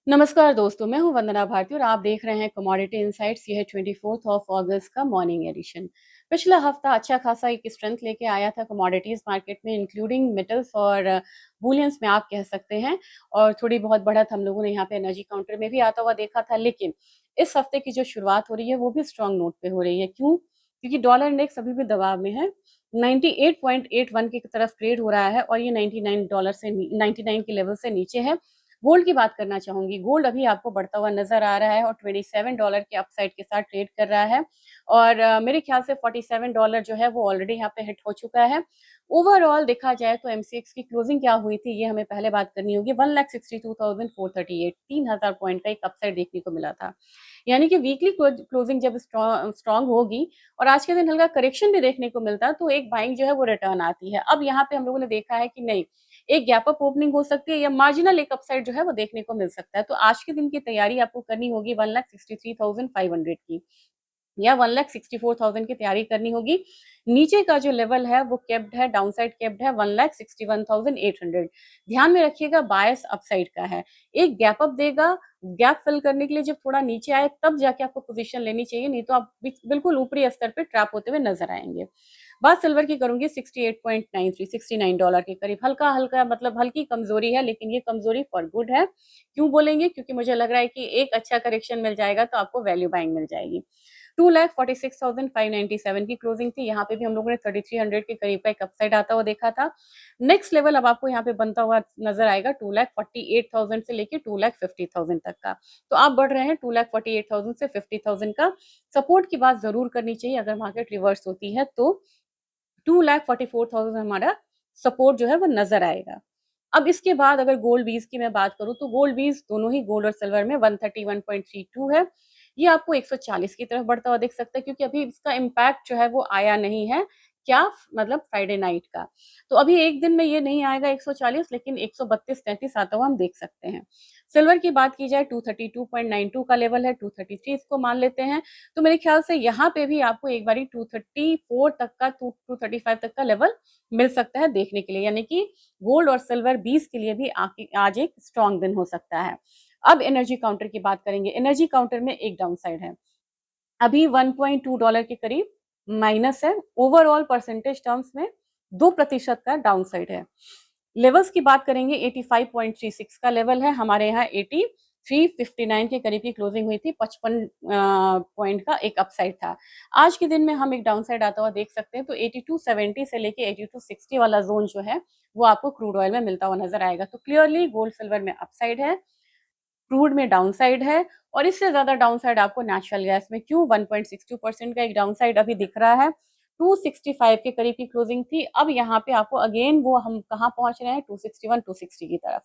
नमस्कार दोस्तों, मैं हूं वंदना भारती और आप देख रहे हैं कमोडिटी इनसाइट्स। यह है 24 ऑफ अगस्त का मॉर्निंग एडिशन। पिछला हफ्ता अच्छा खासा एक स्ट्रेंथ लेके आया था कमोडिटीज मार्केट में, इंक्लूडिंग मेटल्स और बुलियंस में आप कह सकते हैं। और थोड़ी बहुत बढ़त हम लोगों ने यहाँ पे एनर्जी काउंटर में भी आता हुआ देखा था। लेकिन इस हफ्ते की जो शुरुआत हो रही है वो भी स्ट्रांग नोट पे हो रही है। क्यों? क्योंकि डॉलर इंडेक्स अभी भी दबाव में है। 98.81 की तरफ ट्रेड हो रहा है और ये $99 से 99 के लेवल से नीचे है। गोल्ड की बात करना चाहूंगी। गोल्ड अभी आपको बढ़ता हुआ नजर आ रहा है और $27 के अपसाइड के साथ ट्रेड कर रहा है। और मेरे ख्याल से $47 जो है वो ऑलरेडी यहाँ पे हिट हो चुका है। ओवरऑल देखा जाए तो एमसीएक्स की क्लोजिंग क्या हुई थी ये हमें पहले बात करनी होगी। 1,62,438, 3,000 पॉइंट का एक अपसाइड देखने को मिला था। यानी कि वीकली क्लोजिंग जब स्ट्रांग होगी और आज के दिन हल्का करेक्शन भी देखने को मिलता है तो एक बाइंग जो है वो रिटर्न आती है। अब यहाँ पे हम लोगों ने देखा है कि नहीं, एक गैप अप ओपनिंग हो सकती है या मार्जिनल एक अपसाइड जो है वो देखने को मिल सकता है। तो आज के दिन की तैयारी आपको करनी होगी 1,63,500 की या 1,64,000 की तैयारी करनी होगी। नीचे का जो लेवल है वो केप्ड है, डाउनसाइड केप्ड है 1,61,800। ध्यान में रखिएगा बायस अपसाइड का है। एक गैप अप देगा, गैप फिल करने के लिए जब थोड़ा नीचे आए तब जाके आपको पोजीशन लेनी चाहिए, नहीं तो आप बिल्कुल ऊपरी स्तर पे ट्रैप होते हुए नजर आएंगे। बात सिल्वर की करूंगी। 68.93, $69 के करीब हल्का हल्का मतलब हल्की कमजोरी है, लेकिन ये कमजोरी फॉर गुड है। क्यों बोलेंगे? क्योंकि मुझे लग रहा है कि एक अच्छा करेक्शन मिल जाएगा तो आपको वैल्यू बाइंग मिल जाएगी। 2,46,597 की क्लोजिंग थी। यहाँ पे भी हम लोगों ने 3,300 के करीब का एक अपसाइड आता हुआ देखा था। नेक्स्ट लेवल अब आपको यहाँ पे बनता हुआ नजर आएगा 2,48,000 से लेके 2,50,000 तक का। तो आप बढ़ रहे हैं 2,48,000 से 50,000 का। सपोर्ट की बात जरूर करनी चाहिए अगर मार्केट रिवर्स होती है तो 2,44,000 हमारा सपोर्ट जो है वो नजर आएगा। अब इसके बाद अगर गोल्ड बीज की मैं बात करूं तो गोल्ड बीज दोनों ही गोल्ड और सिल्वर में 131.32 है। ये आपको 140 की तरफ बढ़ता हुआ दिख सकता है क्योंकि अभी इसका इम्पैक्ट जो है वो आया नहीं है। क्या मतलब फ्राइडे नाइट का। तो अभी एक दिन में ये नहीं आएगा 140, लेकिन 132-33 आता हुआ हम देख सकते हैं। सिल्वर की बात की जाए 232.92 का लेवल है, 233 इसको मान लेते हैं। तो मेरे ख्याल से यहाँ पे भी आपको एक बारी 234 तक का 235 तक का लेवल मिल सकता है देखने के लिए। यानी कि गोल्ड और सिल्वर 20 के लिए भी आज एक स्ट्रॉन्ग दिन हो सकता है। अब एनर्जी काउंटर की बात करेंगे। एनर्जी काउंटर में एक डाउन साइड है, अभी $1.2 के करीब माइनस है। ओवरऑल परसेंटेज टर्म्स में 2% का डाउन साइड है। लेवल्स की बात करेंगे 85.36 का लेवल है हमारे यहाँ। 8359 के करीब की क्लोजिंग हुई थी। 55 पॉइंट का एक अपसाइड था। आज के दिन में हम एक डाउन साइड आता हुआ देख सकते हैं। तो 8270 से लेके 8260 वाला जोन जो है वो आपको क्रूड ऑयल में मिलता हुआ नजर आएगा। तो क्लियरली गोल्ड सिल्वर में अपसाइड है, क्रूड में डाउनसाइड है और इससे ज्यादा डाउनसाइड आपको नेचुरल गैस में। क्यों? 1.62% का एक डाउनसाइड अभी दिख रहा है। 265 के करीब की क्लोजिंग थी। अब यहाँ पे आपको अगेन वो हम कहाँ पहुंच रहे हैं? 261 260 की तरफ।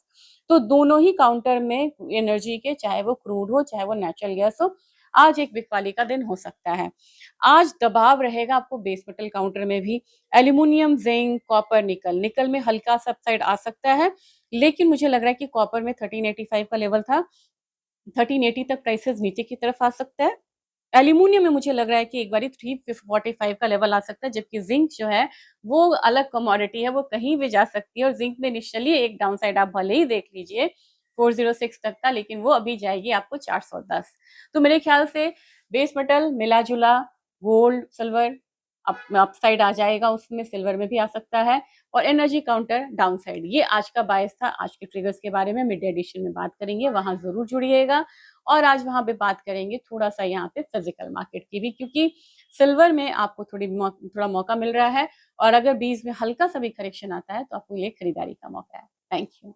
तो दोनों ही काउंटर में एनर्जी के, चाहे वो क्रूड हो चाहे वो नेचुरल गैस हो, आज एक बिकवाली का दिन हो सकता है। आज दबाव रहेगा आपको बेस मेटल काउंटर में भी। एल्यूमिनियम, जिंक, कॉपर, निकल। निकल में हल्का सा अपसाइड आ सकता है, लेकिन मुझे लग रहा है कि कॉपर में 1385 का लेवल था, 1380 तक प्राइसेस नीचे की तरफ आ सकता है। एल्यूमिनियम में मुझे लग रहा है कि एक बार 345 का लेवल आ सकता है, जबकि जिंक जो है वो अलग कमोडिटी है, वो कहीं भी जा सकती है। और जिंक में इनिशियली एक डाउन साइड आप भले ही देख लीजिए 406 तक का, लेकिन वो अभी जाएगी आपको 410। तो मेरे ख्याल से बेस मेटल मिला जुला, गोल्ड सिल्वर अपसाइड आ जाएगा, उसमें सिल्वर में भी आ सकता है। और एनर्जी काउंटर डाउन साइड। ये आज का बायस था। आज के ट्रिगर्स के बारे में मिड एडिशन में बात करेंगे, वहां जरूर जुड़िएगा। और आज वहां पे बात करेंगे थोड़ा सा यहाँ पे फिजिकल मार्केट की भी, क्योंकि सिल्वर में आपको थोड़ा मौका मिल रहा है और अगर बीज में हल्का सा भी करेक्शन आता है तो आपको ये खरीदारी का मौका है। Thank you.